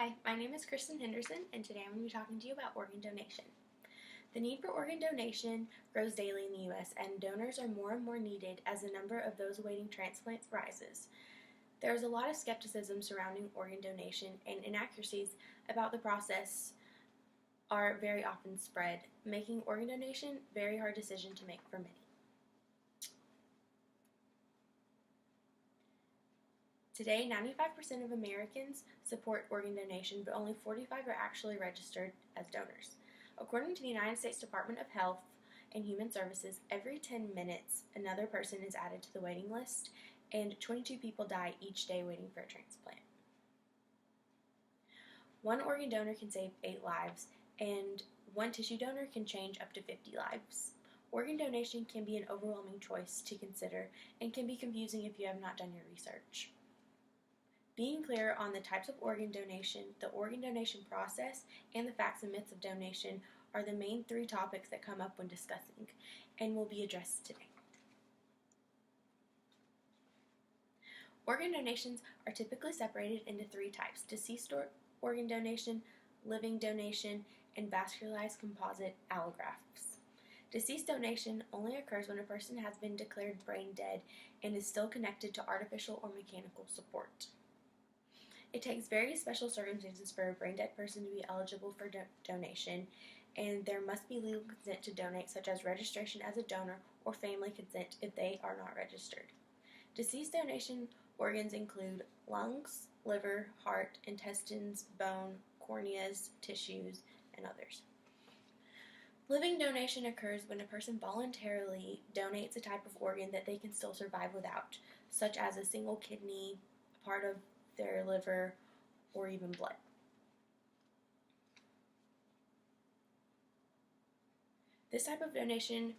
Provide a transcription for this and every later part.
Hi, my name is Kristen Henderson, and today I'm going to be talking to you about organ donation. The need for organ donation grows daily in the U.S., and donors are more and more needed as the number of those awaiting transplants rises. There is a lot of skepticism surrounding organ donation, and inaccuracies about the process are very often spread, making organ donation a very hard decision to make for many. Today, 95% of Americans support organ donation, but only 45% are actually registered as donors. According to the United States Department of Health and Human Services, every 10 minutes another person is added to the waiting list, and 22 people die each day waiting for a transplant. One organ donor can save 8 lives, and one tissue donor can change up to 50 lives. Organ donation can be an overwhelming choice to consider and can be confusing if you have not done your research. Being clear on the types of organ donation, the organ donation process, and the facts and myths of donation are the main 3 topics that come up when discussing and will be addressed today. Organ donations are typically separated into 3 types: deceased organ donation, living donation, and vascularized composite allografts. Deceased donation only occurs when a person has been declared brain dead and is still connected to artificial or mechanical support. It takes very special circumstances for a brain-dead person to be eligible for donation, and there must be legal consent to donate, such as registration as a donor or family consent if they are not registered. Deceased donation organs include lungs, liver, heart, intestines, bone, corneas, tissues, and others. Living donation occurs when a person voluntarily donates a type of organ that they can still survive without, such as a single kidney, part of their liver, or even blood. This type of donation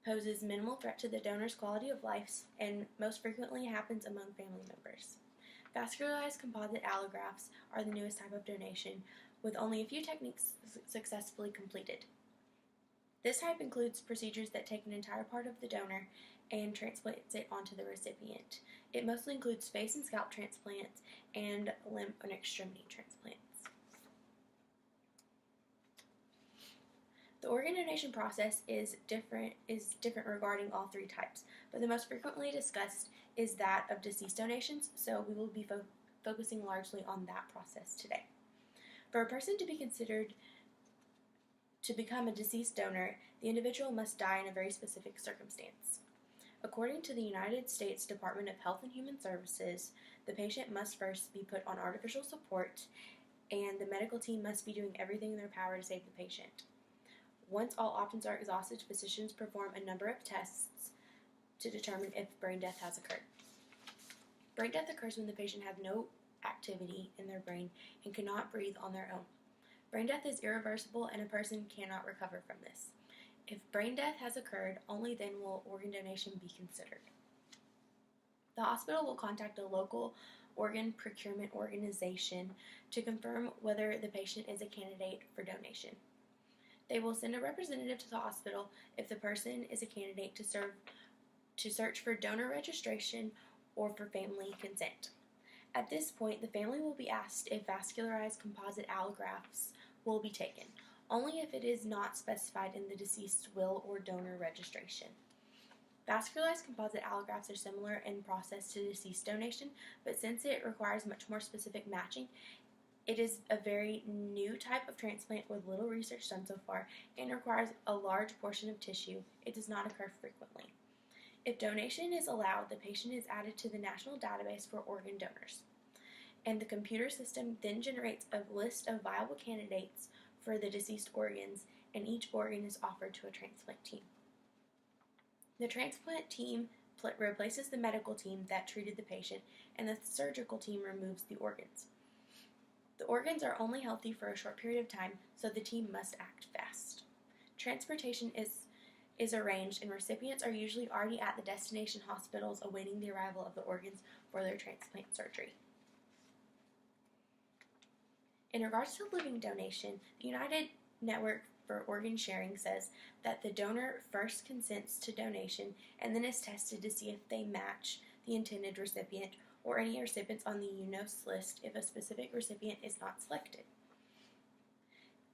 poses minimal threat to the donor's quality of life and most frequently happens among family members. Vascularized composite allografts are the newest type of donation, with only a few techniques successfully completed. This type includes procedures that take an entire part of the donor and transplants it onto the recipient. It mostly includes face and scalp transplants and limb and extremity transplants. The organ donation process is different regarding all 3 types, but the most frequently discussed is that of deceased donations, so we will be focusing largely on that process today. For a person to be considered to become a deceased donor, the individual must die in a very specific circumstance. According to the United States Department of Health and Human Services, the patient must first be put on artificial support, and the medical team must be doing everything in their power to save the patient. Once all options are exhausted, physicians perform a number of tests to determine if brain death has occurred. Brain death occurs when the patient has no activity in their brain and cannot breathe on their own. Brain death is irreversible, and a person cannot recover from this. If brain death has occurred, only then will organ donation be considered. The hospital will contact a local organ procurement organization to confirm whether the patient is a candidate for donation. They will send a representative to the hospital if the person is a candidate to search for donor registration or for family consent. At this point, the family will be asked if vascularized composite allografts will be taken, only if it is not specified in the deceased's will or donor registration. Vascularized composite allografts are similar in process to deceased donation, but since it requires much more specific matching, it is a very new type of transplant with little research done so far and requires a large portion of tissue. It does not occur frequently. If donation is allowed, the patient is added to the national database for organ donors, and the computer system then generates a list of viable candidates for the deceased organs, and each organ is offered to a transplant team. The transplant team replaces the medical team that treated the patient, and the surgical team removes the organs. The organs are only healthy for a short period of time, so the team must act fast. Transportation is arranged, and recipients are usually already at the destination hospitals awaiting the arrival of the organs for their transplant surgery. In regards to living donation, the United Network for Organ Sharing says that the donor first consents to donation and then is tested to see if they match the intended recipient or any recipients on the UNOS list if a specific recipient is not selected.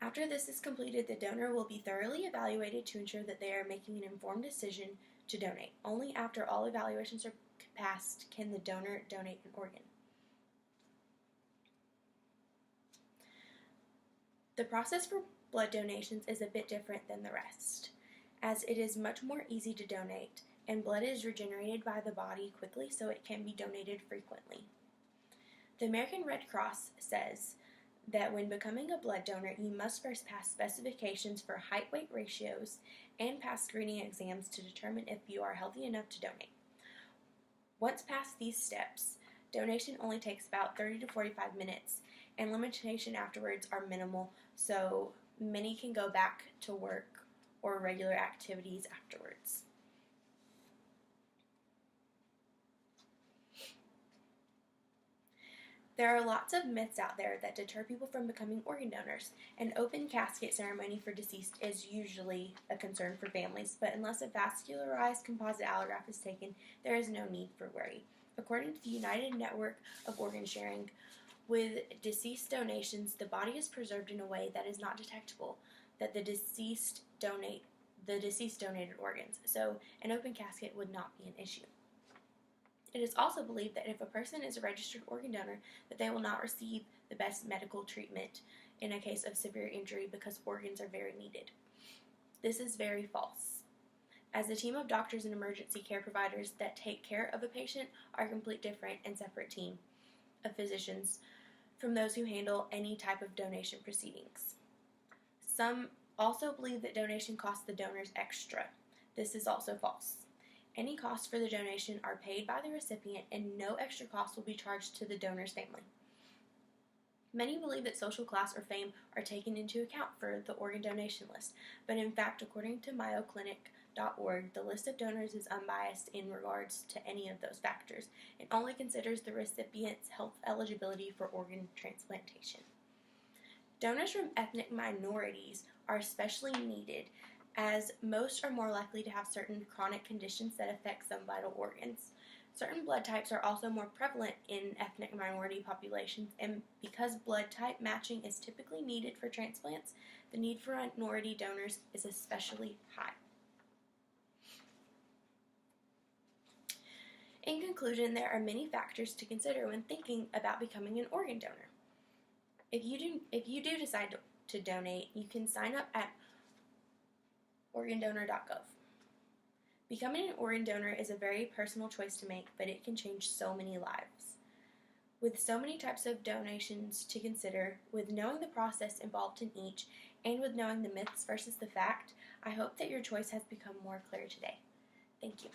After this is completed, the donor will be thoroughly evaluated to ensure that they are making an informed decision to donate. Only after all evaluations are passed can the donor donate an organ. The process for blood donations is a bit different than the rest, as it is much more easy to donate, and blood is regenerated by the body quickly, so it can be donated frequently. The American Red Cross says that when becoming a blood donor, you must first pass specifications for height-weight ratios and pass screening exams to determine if you are healthy enough to donate. Once past these steps, donation only takes about 30 to 45 minutes, and limitations afterwards are minimal, so many can go back to work or regular activities afterwards. There are lots of myths out there that deter people from becoming organ donors. An open casket ceremony for deceased is usually a concern for families, but unless a vascularized composite allograft is taken, there is no need for worry. According to the United Network of Organ Sharing, with deceased donations, the body is preserved in a way that is not detectable that the deceased donated organs, so an open casket would not be an issue. It is also believed that if a person is a registered organ donor, that they will not receive the best medical treatment in a case of severe injury because organs are very needed. This is very false, as the team of doctors and emergency care providers that take care of a patient are a completely different and separate team of physicians from those who handle any type of donation proceedings. Some also believe that donation costs the donors extra. This is also false. Any costs for the donation are paid by the recipient, and no extra costs will be charged to the donor's family. Many believe that social class or fame are taken into account for the organ donation list, but in fact, according to mayoclinic.org, the list of donors is unbiased in regards to any of those factors and only considers the recipient's health eligibility for organ transplantation. Donors from ethnic minorities are especially needed, as most are more likely to have certain chronic conditions that affect some vital organs. Certain blood types are also more prevalent in ethnic minority populations, and because blood type matching is typically needed for transplants, the need for minority donors is especially high. In conclusion, there are many factors to consider when thinking about becoming an organ donor. If you do decide to donate, you can sign up at organdonor.gov. Becoming an organ donor is a very personal choice to make, but it can change so many lives. With so many types of donations to consider, with knowing the process involved in each, and with knowing the myths versus the fact, I hope that your choice has become more clear today. Thank you.